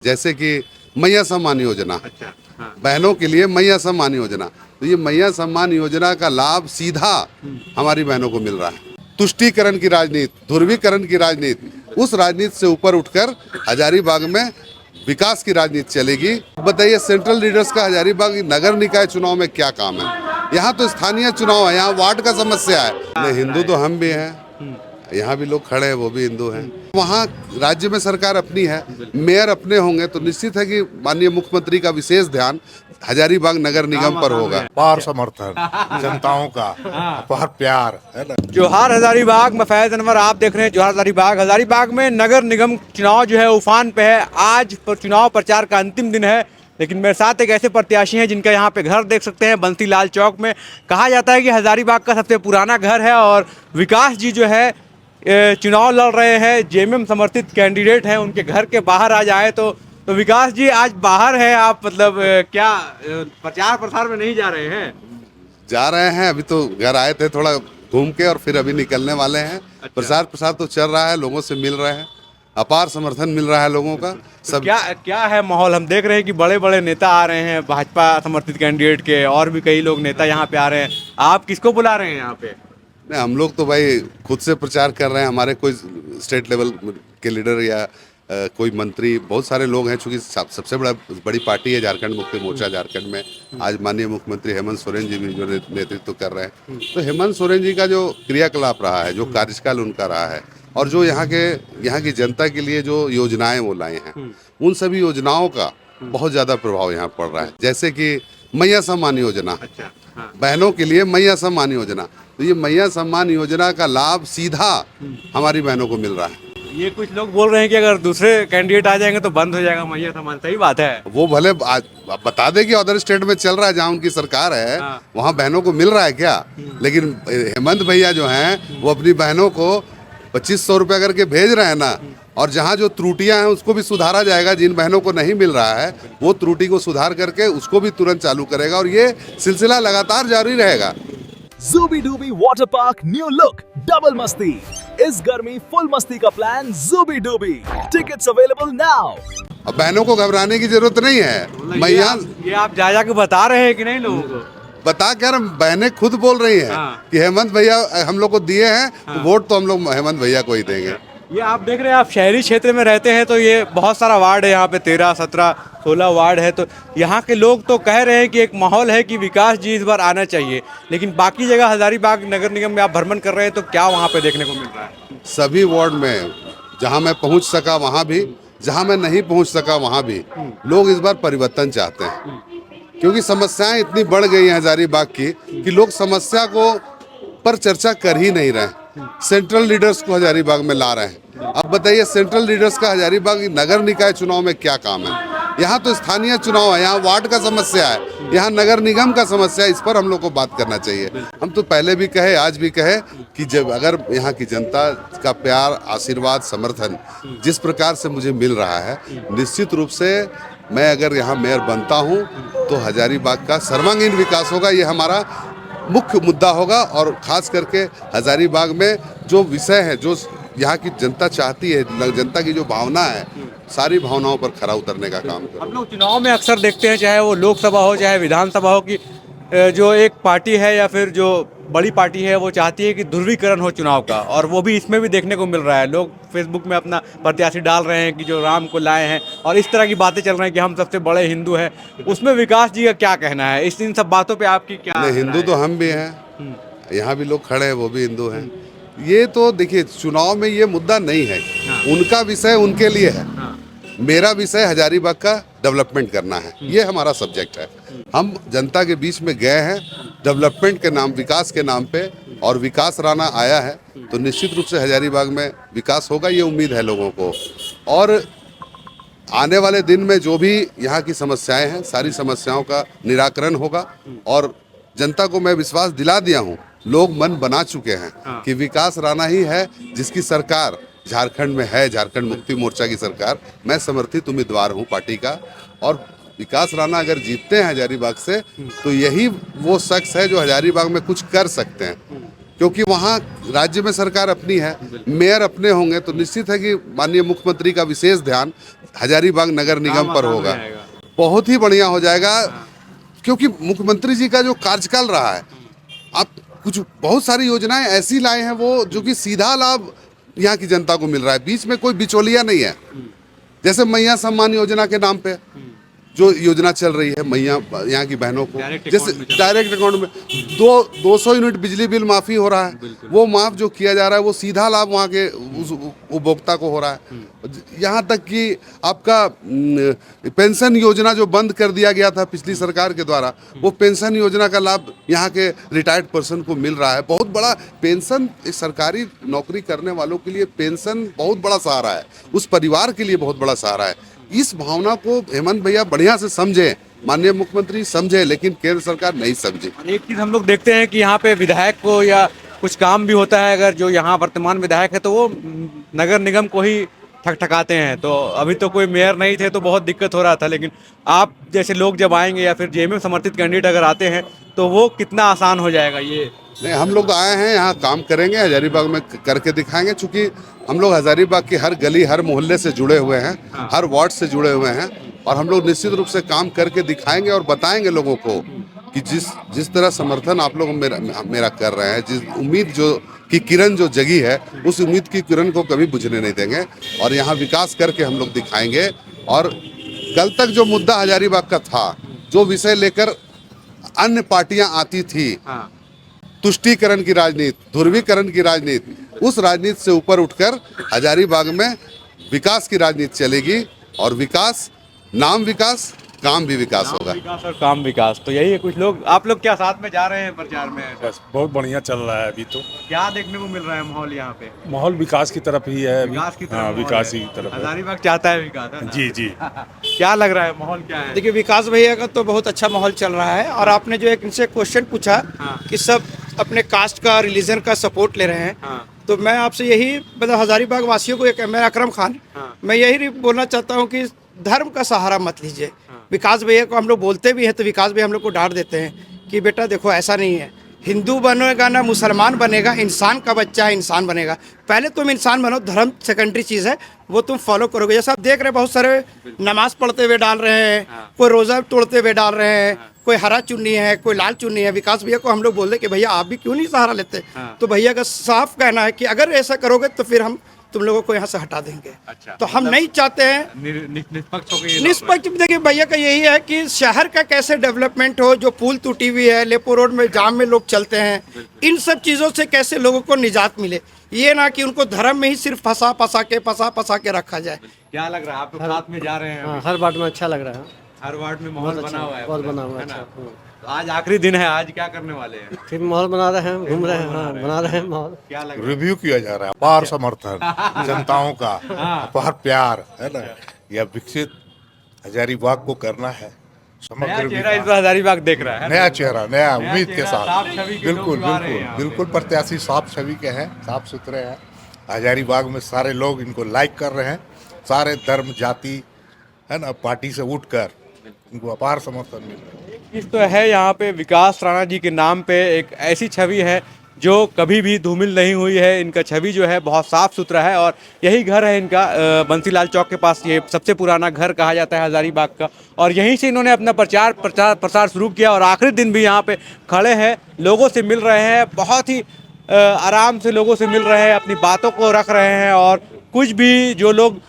जैसे कि मैया सम्मान योजना, अच्छा। हाँ। बहनों के लिए मैया सम्मान योजना। तो ये मैया सम्मान योजना का लाभ सीधा हमारी बहनों को मिल रहा है। तुष्टीकरण की राजनीति, ध्रुवीकरण की राजनीति, उस राजनीति से ऊपर उठकर हजारीबाग में विकास की राजनीति चलेगी। बताइए सेंट्रल लीडर्स का हजारीबाग नगर निकाय चुनाव में क्या काम है? यहाँ तो स्थानीय चुनाव है, यहाँ वार्ड का समस्या है। नहीं, हिंदू तो हम भी हैं, यहाँ भी लोग खड़े हैं, वो भी हिंदू हैं। वहाँ राज्य में सरकार अपनी है, मेयर अपने होंगे, तो निश्चित है कि माननीय मुख्यमंत्री का विशेष ध्यान हजारीबाग नगर निगम पर होगा। अपार समर्थन जनताओं का, अपार प्यार है ना। जोहार हजारीबाग, मैं फैज अनवर, आप देख रहे हैं जोहार हजारीबाग। हजारीबाग में नगर निगम चुनाव जो है उफान पे है। आज चुनाव प्रचार का अंतिम दिन है, लेकिन मेरे साथ एक ऐसे प्रत्याशी हैं जिनका यहाँ पे घर देख सकते हैं, बंसीलाल चौक में। कहा जाता है कि हजारीबाग का सबसे पुराना घर है और विकास जी जो है चुनाव लड़ रहे हैं, जेएमएम समर्थित कैंडिडेट हैं। उनके घर के बाहर आज आए तो विकास जी आज बाहर है आप, मतलब क्या प्रचार प्रसार में नहीं जा रहे हैं? जा रहे हैं, अभी तो घर आए थे थोड़ा घूम के और फिर अभी निकलने वाले हैं। अच्छा। प्रचार प्रसार तो चल रहा है, लोगों से मिल रहे हैं, अपार समर्थन मिल रहा है लोगों का। तो सब क्या है माहौल? हम देख रहे हैं कि बड़े बड़े नेता आ रहे हैं भाजपा समर्थित कैंडिडेट के, और भी कई लोग नेता यहाँ पे आ रहे हैं। आप किसको बुला रहे हैं यहाँ पे? नहीं, हम लोग तो भाई खुद से प्रचार कर रहे हैं। हमारे कोई स्टेट लेवल के लीडर या कोई मंत्री, बहुत सारे लोग हैं, चूंकि सबसे बड़ी पार्टी है झारखंड मुक्ति मोर्चा झारखंड में। आज माननीय मुख्यमंत्री हेमंत सोरेन जी भी जो नेतृत्व कर रहे हैं, तो हेमंत सोरेन जी का जो क्रियाकलाप रहा है, जो कार्यकाल उनका रहा है, और जो यहाँ की जनता के लिए जो योजनाएं वो लाए हैं, उन सभी योजनाओं का बहुत ज़्यादा प्रभाव यहाँ पड़ रहा है। जैसे कि मैया सम्मान योजना, अच्छा। हाँ। बहनों के लिए मैया सम्मान योजना। तो ये मैया सम्मान योजना का लाभ सीधा हमारी बहनों को मिल रहा है। ये कुछ लोग बोल रहे हैं कि अगर दूसरे कैंडिडेट आ जाएंगे तो बंद हो जाएगा मैया सम्मान, सही बात है? वो भले बता दे कि अदर स्टेट में चल रहा है, जहाँ उनकी सरकार है, हाँ। वहाँ बहनों को मिल रहा है क्या? लेकिन हेमंत भैया जो हैं वो अपनी बहनों को 2500 रुपये करके भेज रहे हैं ना। और जहाँ जो त्रुटियां हैं उसको भी सुधारा जाएगा। जिन बहनों को नहीं मिल रहा है वो त्रुटि को सुधार करके उसको भी तुरंत चालू करेगा, और ये सिलसिला लगातार जारी रहेगा। ज़ूबी डूबी water park new look double मस्ती, इस गर्मी फुल मस्ती का प्लान ज़ूबी डूबी। Tickets available now. अब बहनों को घबराने की जरूरत नहीं है। मैं यहाँ ये आप जा के बता रहे हैं कि नहीं लोगों को? बता कर बहनें खुद बोल रही हैं। हाँ। कि हेमंत भैया हम लोग को दिए हैं, तो वोट तो हम लोग हेमंत भैया को ही देंगे। ये आप देख रहे हैं, आप शहरी क्षेत्र में रहते हैं तो ये बहुत सारा वार्ड है यहाँ पे, 13, 17, 16 वार्ड है। तो यहाँ के लोग तो कह रहे हैं कि एक माहौल है कि विकास जी इस बार आना चाहिए, लेकिन बाकी जगह हजारीबाग नगर निगम में आप भ्रमण कर रहे हैं तो क्या वहाँ पे देखने को मिल रहा है? सभी वार्ड में जहाँ मैं पहुँच सका वहाँ भी, जहाँ मैं नहीं पहुँच सका वहाँ भी, लोग इस बार परिवर्तन चाहते हैं। क्योंकि समस्याएं इतनी बढ़ गई हैं हजारीबाग की कि लोग समस्या को पर चर्चा कर ही नहीं रहे। सेंट्रल लीडर्स को हजारीबाग में ला रहे हैं। अब बताइए सेंट्रल लीडर्स का हजारीबाग नगर निकाय चुनाव में क्या काम है? यहाँ तो स्थानीय चुनाव है, यहाँ वार्ड का समस्या है, यहाँ नगर निगम का समस्या है। इस पर हम लोग को बात करना चाहिए। हम तो पहले भी कहे, आज भी कहे कि जब अगर यहाँ की जनता का प्यार, आशीर्वाद, समर्थन जिस प्रकार से मुझे मिल रहा है, निश्चित रूप से मैं अगर यहाँ मेयर बनता हूँ तो हजारीबाग का सर्वांगीण विकास होगा। ये हमारा मुख्य मुद्दा होगा। और खास करके हजारीबाग में जो विषय है, जो यहाँ की जनता चाहती है, जनता की जो भावना है, सारी भावनाओं पर खरा उतरने का काम करें। हम लोग चुनाव में अक्सर देखते हैं, चाहे वो लोकसभा हो चाहे विधानसभा हो, कि जो एक पार्टी है या फिर जो बड़ी पार्टी है वो चाहती है कि ध्रुवीकरण हो चुनाव का, और वो भी इसमें भी देखने को मिल रहा है। लोग फेसबुक में अपना प्रत्याशी डाल रहे हैं कि जो राम को लाए हैं, और इस तरह की बातें चल रही हैं कि हम सबसे बड़े हिंदू हैं। उसमें विकास जी का क्या कहना है? इन सब बातों पे आपकी क्या? नहीं, हिंदू तो हम भी हैं, यहाँ भी लोग खड़े हैं, वो भी हिंदू हैं। ये तो देखिए चुनाव में ये मुद्दा नहीं है। उनका विषय उनके लिए है, मेरा विषय हजारीबाग का डेवलपमेंट करना है। ये हमारा सब्जेक्ट है। हम जनता के बीच में गए हैं डेवलपमेंट के नाम, विकास के नाम पे, और विकास राणा आया है तो निश्चित रूप से हजारीबाग में विकास होगा, ये उम्मीद है लोगों को। और आने वाले दिन में जो भी यहाँ की समस्याएं हैं, सारी समस्याओं का निराकरण होगा। और जनता को मैं विश्वास दिला दिया हूँ, लोग मन बना चुके हैं कि विकास राणा ही है जिसकी सरकार झारखंड में है, झारखंड मुक्ति मोर्चा की सरकार। मैं समर्थित उम्मीदवार हूँ पार्टी का, और विकास राणा अगर जीतते हैं हजारीबाग से तो यही वो शख्स है जो हजारीबाग में कुछ कर सकते हैं। क्योंकि वहाँ राज्य में सरकार अपनी है, मेयर अपने होंगे, तो निश्चित है कि माननीय मुख्यमंत्री का विशेष ध्यान हजारीबाग नगर निगम पर आसान हो होगा, जाएगा। बहुत ही बढ़िया हो जाएगा। क्योंकि मुख्यमंत्री जी का जो कार्यकाल रहा है, अब कुछ बहुत सारी योजनाएं ऐसी लाए हैं वो जो कि सीधा लाभ यहाँ की जनता को मिल रहा है, बीच में कोई बिचौलिया नहीं है। जैसे मैया सम्मान योजना के नाम पे जो योजना चल रही है, मैया यहाँ की बहनों को डायरेक्ट जैसे अकाउंट में चल डायरेक्ट अकाउंट में 200 यूनिट बिजली बिल माफ़ी हो रहा है, वो माफ़ जो किया जा रहा है वो सीधा लाभ वहाँ के उस उपभोक्ता को हो रहा है। यहाँ तक कि आपका पेंशन योजना जो बंद कर दिया गया था पिछली सरकार के द्वारा, वो पेंशन योजना का लाभ यहाँ के रिटायर्ड पर्सन को मिल रहा है। बहुत बड़ा पेंशन, सरकारी नौकरी करने वालों के लिए पेंशन बहुत बड़ा सहारा है, उस परिवार के लिए बहुत बड़ा सहारा है। इस भावना को हेमंत भैया बढ़िया से समझे, माननीय मुख्यमंत्री समझे, लेकिन केंद्र सरकार नहीं समझी। एक चीज़ हम लोग देखते हैं कि यहाँ पे विधायक को या कुछ काम भी होता है, अगर जो यहाँ वर्तमान विधायक है तो वो नगर निगम को ही ठकठकाते हैं। तो अभी तो कोई मेयर नहीं थे तो बहुत दिक्कत हो रहा था, लेकिन आप जैसे लोग जब आएंगे या फिर जेएमएम समर्थित कैंडिडेट अगर आते हैं तो वो कितना आसान हो जाएगा ये। नहीं, हम लोग आए हैं यहाँ काम करेंगे, हजारीबाग में करके दिखाएंगे। चूंकि हम लोग हजारीबाग की हर गली हर मोहल्ले से जुड़े हुए हैं, हर वार्ड से जुड़े हुए हैं, और हम लोग निश्चित रूप से काम करके दिखाएंगे और बताएंगे लोगों को कि जिस तरह समर्थन आप लोग मेरा कर रहे हैं, जिस उम्मीद जो की किरण जो जगी है, उस उम्मीद की किरण को कभी बुझने नहीं देंगे और यहाँ विकास करके हम लोग दिखाएंगे। और कल तक जो मुद्दा हजारीबाग का था, जो विषय लेकर अन्य पार्टियां आती थी, तुष्टीकरण की राजनीति, ध्रुवीकरण की राजनीति, उस राजनीति से ऊपर उठकर हजारीबाग में विकास की राजनीति चलेगी। और विकास, नाम विकास, काम भी विकास होगा। विकास और काम विकास, तो यही है। कुछ लोग, आप लोग क्या साथ में जा रहे हैं प्रचार में? बस बहुत बढ़िया चल रहा है अभी तो। क्या देखने को मिल रहा है माहौल यहाँ पे? माहौल विकास की तरफ ही है अभी। विकास की तरफ हाँ, माहौल विकास है। ही की तरफ है। हजारीबाग चाहता है विकास, है ना? जी जी। क्या लग रहा है, माहौल क्या है? देखिए, विकास भैया का तो बहुत अच्छा माहौल चल रहा है। और आपने जो एक इनसे क्वेश्चन पूछा कि सब अपने कास्ट का, रिलीजन का सपोर्ट ले रहे हैं, तो मैं आपसे यही मतलब हजारीबाग वासियों को, एक मैं अकरम खान, मैं यही बोलना चाहता हूँ कि धर्म का सहारा मत लीजिए। विकास भैया को हम लोग बोलते भी हैं तो विकास भैया हम लोग को डांट देते हैं कि बेटा देखो ऐसा नहीं है, हिंदू बनेगा ना मुसलमान बनेगा, इंसान का बच्चा है, इंसान बनेगा। पहले तुम इंसान बनो, धर्म सेकेंडरी चीज़ है, वो तुम फॉलो करोगे। जैसा आप देख रहे हैं बहुत सारे नमाज पढ़ते हुए डाल रहे हैं, कोई रोज़ा तोड़ते हुए डाल रहे हैं, कोई हरा चुन्नी है, कोई लाल चुन्नी है। विकास भैया को हम लोग बोल रहे कि भैया आप भी क्यों नहीं सहारा लेते? तो भैया का साफ कहना है कि अगर ऐसा करोगे तो फिर हम तुम लोगों को यहाँ से हटा देंगे। अच्छा, तो हम नहीं चाहते हैं निष्पक्ष होकर ये निष्पक्ष। देखिए भैया का यही है कि शहर का कैसे डेवलपमेंट हो, जो पुल टूटी हुई है, लेपो रोड में जाम में लोग चलते हैं, इन सब चीज़ों से कैसे लोगों को निजात मिले। ये ना कि उनको धर्म में ही सिर्फ फंसा फंसा के रखा जाए। क्या लग रहा है, आप लोग साथ में जा रहे हैं? हाँ, हर वार्ड में अच्छा लग रहा है। हर वार्ड में माहौल बना हुआ है, बहुत बना हुआ है, है ना? अच्छा। तो आज आखिरी दिन है, आज क्या करने वाले हैं? फिर माहौल बना रहे हैं, घूम रहे हैं, हाँ, बना रहे हैं माहौल। क्या लग रहा है? रिव्यू किया जा रहा है, अपार समर्थन जनताओं का, अपार प्यार है ना। यह विकसित हजारीबाग को करना है, नया समग्र चेहरा इस विकास। बार हजारीबाग देख रहा है। नया चेहरा, नया नया उम्मीद के चेहरा, साथ। साफ छवि के बिल्कुल लोग आ रहे हैं बिल्कुल यहाँ पे। बिल्कुल प्रत्याशी साफ छवि के हैं, साफ सुथरे हैं। हजारीबाग में सारे लोग इनको लाइक कर रहे हैं, सारे धर्म जाति है ना, पार्टी से उठकर इनको अपार समर्थन मिल रहा है। चीज तो है यहाँ पे, विकास राणा जी के नाम पे एक ऐसी छवि है जो कभी भी धूमिल नहीं हुई है। इनका छवि जो है बहुत साफ सुथरा है और यही घर है इनका, बंसीलाल चौक के पास। ये सबसे पुराना घर कहा जाता है हजारीबाग का, और यहीं से इन्होंने अपना प्रसार शुरू किया और आखिरी दिन भी यहाँ पे खड़े हैं, लोगों से मिल रहे हैं, बहुत ही आराम से लोगों से मिल रहे हैं, अपनी बातों को रख रहे हैं और कुछ भी जो लोग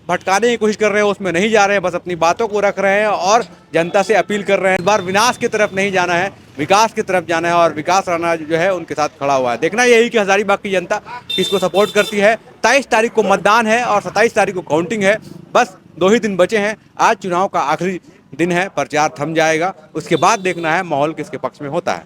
भटकाने की कोशिश कर रहे हैं उसमें नहीं जा रहे हैं, बस अपनी बातों को रख रहे हैं और जनता से अपील कर रहे हैं। इस बार विनाश की तरफ नहीं जाना है, विकास की तरफ जाना है और विकास राणा जो है उनके साथ खड़ा हुआ है। देखना यही कि हजारीबाग की जनता किसको सपोर्ट करती है। 23 तारीख को मतदान है और 27 तारीख को काउंटिंग है, बस 2 ही दिन बचे हैं। आज चुनाव का आखिरी दिन है, प्रचार थम जाएगा, उसके बाद देखना है माहौल किसके पक्ष में होता है।